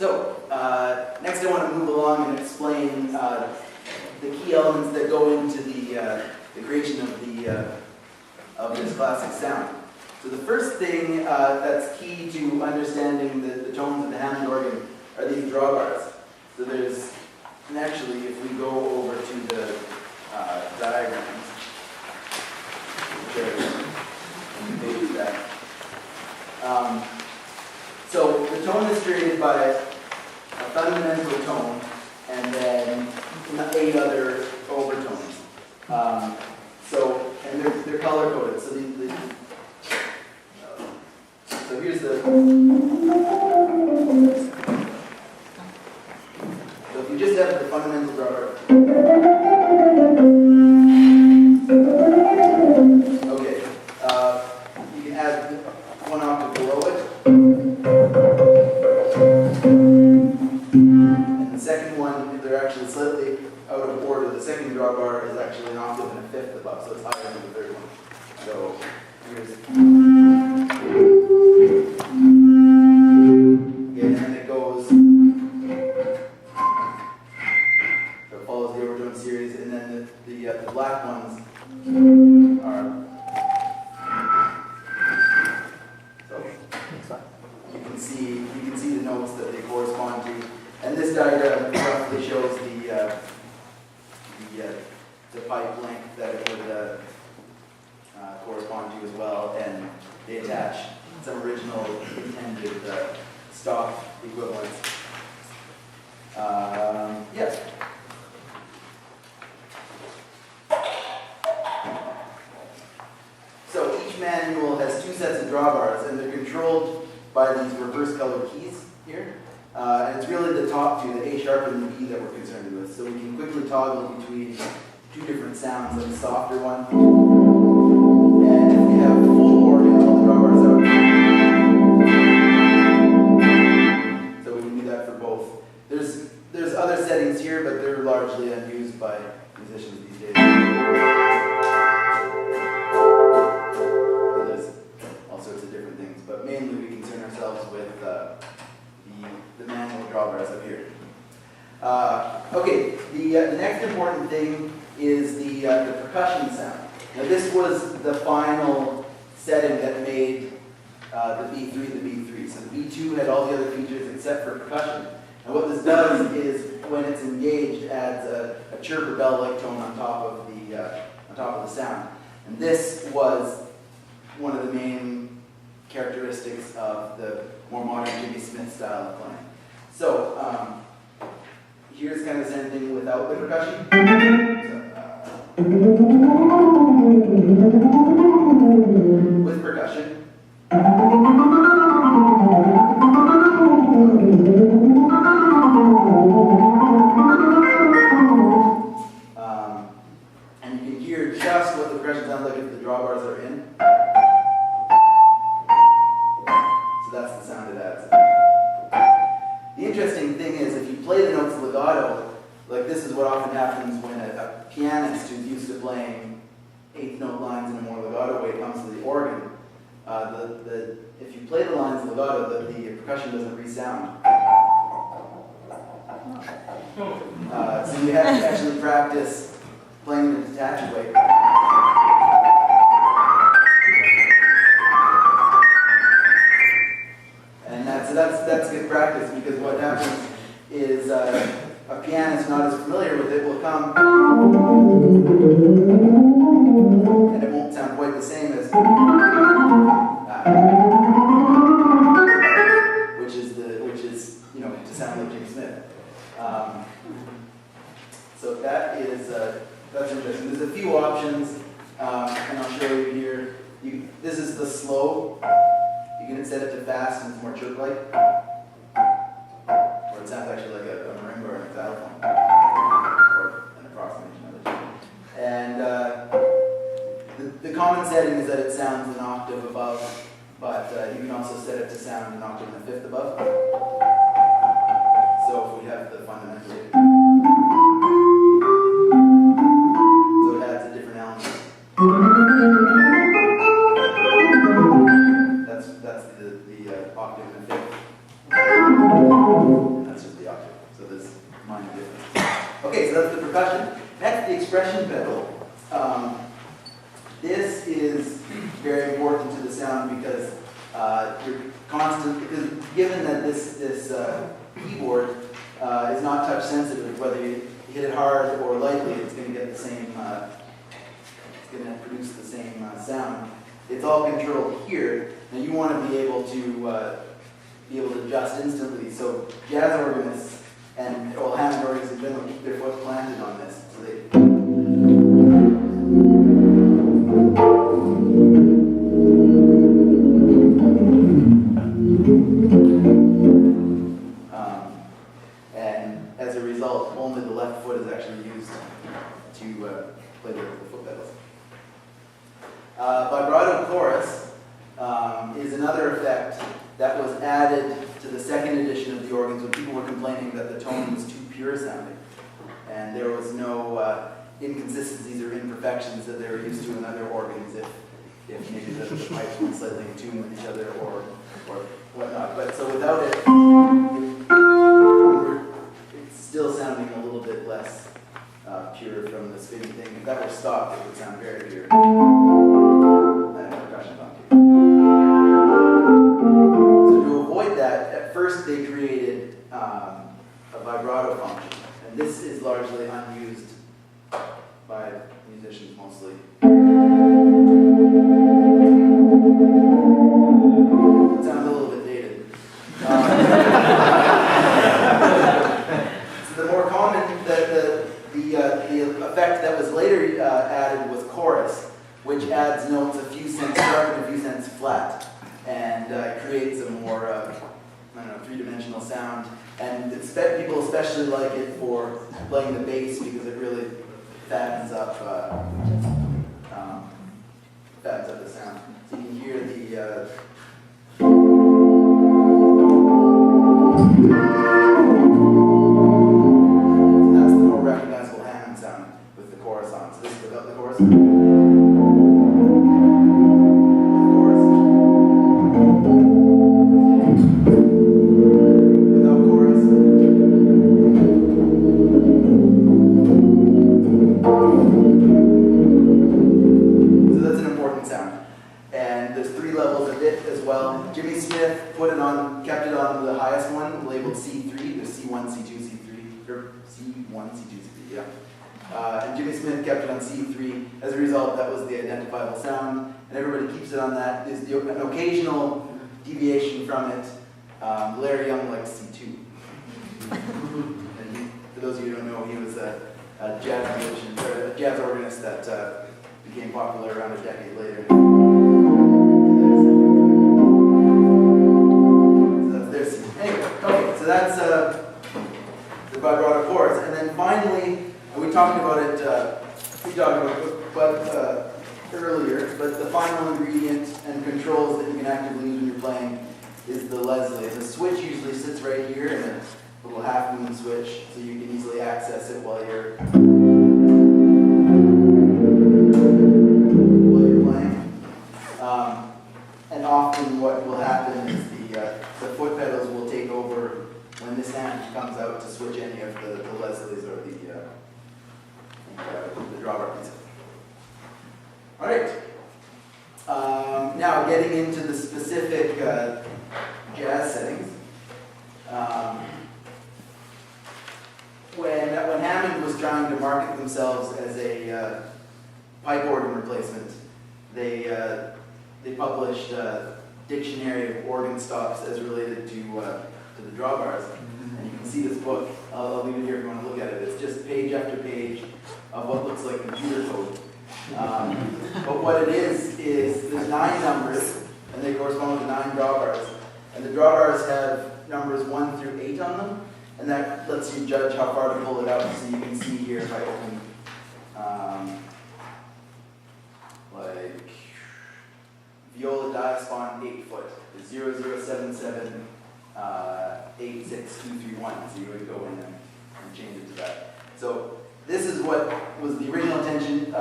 So, next I want to move along and explain the key elements that go into the creation of this classic sound. So the first thing that's key to understanding the tones of the Hammond organ are these drawbars. So there's, and actually if we go over to the diagrams, maybe that. So the tone is created by a fundamental tone and then 8 other overtones. And they're color coded. So so here's the. So if you just have the fundamental drawbar. Okay. You can add 1 octave below it. And the second one, if they're actually slightly out of order, the second drawbar is actually an octave and a 5th above, so it's higher than the third one. So here's. Again, and it goes. So it follows the overtone series, and then the black ones are. You can see the notes that they correspond to, and this diagram roughly shows the pipe length that it would correspond to as well, and they attach some original intended stock equivalents. Yes. So each manual has 2 sets of drawbars, and they're controlled by these reverse colored keys here. And it's really the top 2, the A sharp and the B, that we're concerned with. So we can quickly toggle between 2 different sounds, like a softer one. And if we have full organ, all the drawbars out. So we can do that for both. There's other settings here, but they're largely unused by musicians these days. Sorts of different things, but mainly we concern ourselves with the manual drawbars up here. Okay, the next important thing is the percussion sound. Now this was the final setting that made the B3 the B3. So the B2 had all the other features except for percussion. And what this does is, when it's engaged, adds a chirp or bell-like tone on top of the sound. And this was one of the main characteristics of the more modern Jimmy Smith style of playing. So here's kind of the same thing without the percussion. So, with percussion. And you can hear just what the percussion sounds like if the drawbars are in. That's the sound it adds. The interesting thing is, if you play the notes legato, like this is what often happens when a pianist who's used to playing 8th note lines in a more legato way comes to the organ. If you play the lines legato, the percussion doesn't resound. So you have to actually practice playing in a detached way. So that's good practice, because what happens is a pianist not as familiar with it will come, and it won't sound quite the same as which is to sound like Jimmy Smith. So that's interesting. There's a few options, and I'll show you here. This is the slow. You can set it to fast and it's more chirp-like. Or it sounds actually like a marimba or a xylophone. Or an approximation of it. And the common setting is that it sounds an octave above, but you can also set it to sound an octave and a 5th above. So if we have the fundamental. So it adds a different element. That's the octave and a 5th. so that's the percussion. Next, the expression pedal. This is very important to the sound because you're because given that this keyboard is not touch sensitive, whether you hit it hard or lightly, it's going to get the same. It's going to produce the same sound. It's all controlled here. Now you want to be able to adjust instantly. So jazz organists and Hammond organists in general keep their foot planted on this. So they and as a result, only the left foot is actually used to play the foot pedals. Vibrato chorus is another effect that was added to the second edition of the organs when people were complaining that the tone was too pure sounding. And there was no inconsistencies or imperfections that they were used to in other organs if maybe the pipes weren't slightly in tune with each other or whatnot. But so without it, it's still sounding a little bit less pure from the spinning thing. If that were stopped, it would sound very pure. And a percussion funky. So to avoid that, at first they created a vibrato function. And this is largely unused by musicians mostly. It sounds a little bit dated. So the more common, the effect that was later added was chorus, which adds notes a few cents sharp and a few cents flat, and creates a more three-dimensional sound. And people especially like it for playing the bass because it really fattens up the sound. So you can hear the that's the more recognizable Hammond sound with the chorus on. So this is without the chorus. Jimmy Smith kept it on the highest one, labeled C3. There's C1, C2, C3, or C1, C2, C3, yeah. And Jimmy Smith kept it on C3. As a result, that was the identifiable sound, and everybody keeps it on that. There's an occasional deviation from it. Larry Young likes C2. And for those of you who don't know, he was a jazz musician, or a jazz organist that became popular around a decade later. So that's the vibrato chorus. And then finally, we talked about it earlier, but the final ingredient and controls that you can actively use when you're playing is the Leslie. The switch usually sits right here in a little half-moon switch, so you can easily access it while you're playing. And often what will happen is the foot pedals will take over when this hand comes out to switch any of the Leslies or the drawbar piece. All right. Now getting into the specific jazz settings. When Hammond was trying to market themselves as a pipe organ replacement, they published a dictionary of organ stops as related to the drawbars. And you can see this book. I'll leave it here if you want to look at it. It's just page after page of what looks like computer code. But what it is there's 9 numbers, and they correspond to 9 drawbars. And the drawbars have numbers 1 through 8 on them, and that lets you judge how far to pull it out. So you can see here if I open, like viola diapason 8 foot is 0077 86231. So you would go in and change it to that. So this is what was the original intention.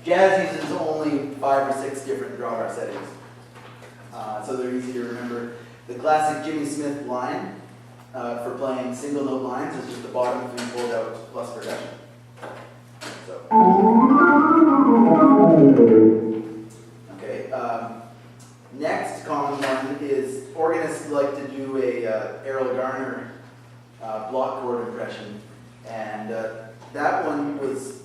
Jazz uses only 5 or 6 different drawbar settings, so they're easy to remember. The classic Jimmy Smith line for playing single note lines is just the bottom 3 pulled out plus percussion. So. Okay. Next common one is organists like to do a Errol Garner block chord impression, and that one was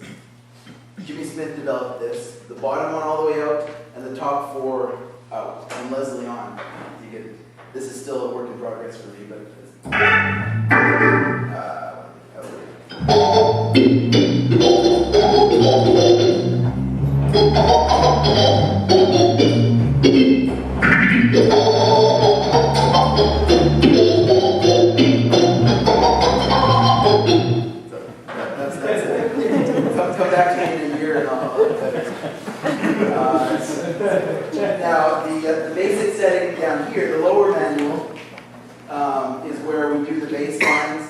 Jimmy Smith developed this. The bottom one all the way out, and the top 4 out, and Leslie on. You get this is still a work in progress for me, but it's, that's it. Come back to me in a year and I'll now, the basic setting down here, the lower manual, is where we do the bass lines,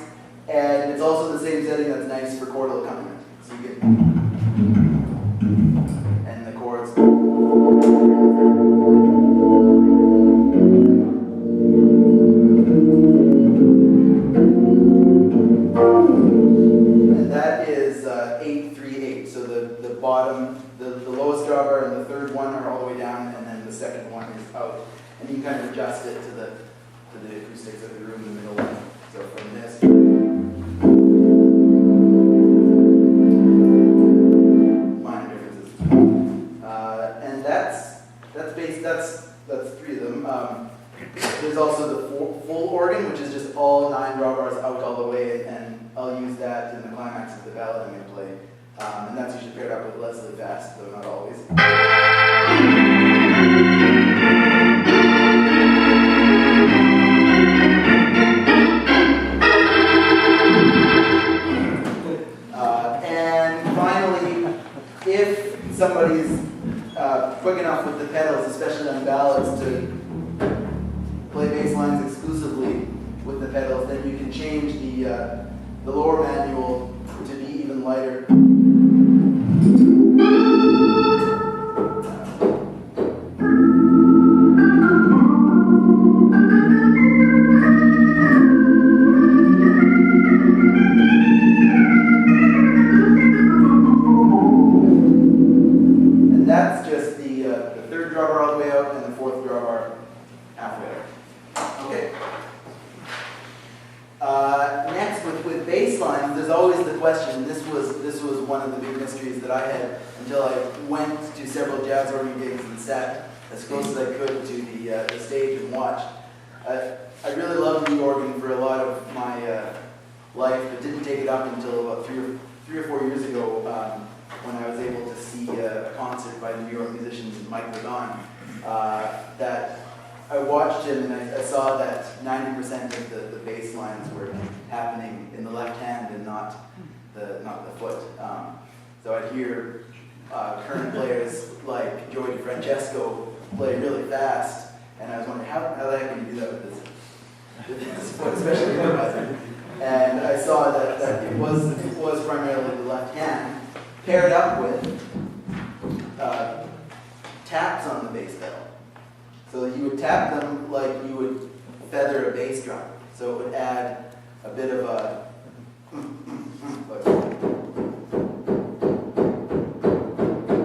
and it's also the same setting that's nice for chordal accompaniment. So you get, and the chords. And that is 8-3-8. So the bottom, the lowest drawbar and the third one are all the way down, and then the second one is out. And you can kind of adjust it to the acoustics of the room in the middle one. So from this. Minor differences. And that's 3 of them. There's also the full organ, which is just all 9 drawbars out all the way, and I'll use that in the climax of the ballad I'm going to play. And that's usually paired up with Leslie Fast, though not always. And finally, if somebody's quick enough with the pedals, especially on ballads, to play bass lines exclusively with the pedals, then you can change the lower manual to be even lighter. And that's just the 3rd drawbar all the way out and the 4th drawbar halfway out. Okay. Next, with bass lines, there's always the question. This was one of the big mysteries that I had until I went to several jazz organ gigs and sat as close as I could to the stage and watched. I really loved the organ for a lot of my life, but didn't take it up until about 3 or 4 years ago when I was able to see a concert by the New York musician McLeod. That I watched him and I saw that 90% of the bass lines were happening in the left hand and not the foot. So I'd hear current players like Joey DeFrancesco play really fast, and I was wondering how the heck can you do that with this foot, especially improvising. And I saw that it was primarily the left hand paired up with taps on the bass pedal. So you would tap them like you would feather a bass drum. So it would add a bit of a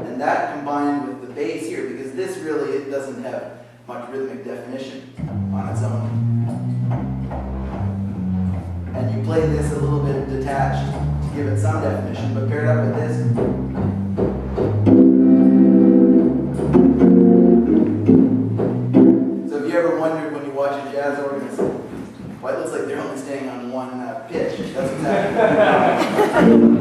and that combined with the bass here, because this really it doesn't have much rhythmic definition on its own. And you play this a little bit detached to give it some definition, but paired up with this. Ever wondered when you watch a jazz organist, well, it looks like they're only staying on one pitch. That's what's happening.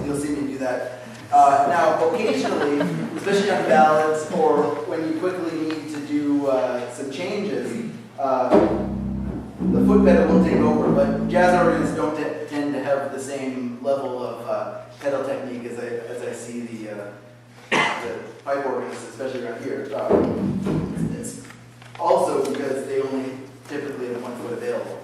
You'll see me do that. Now, occasionally, especially on ballads or when you quickly need to do some changes, the foot pedal will take over, but jazz organists don't tend to have the same level of pedal technique as I see the pipe organists, especially around here. It's also because they only typically have one foot available.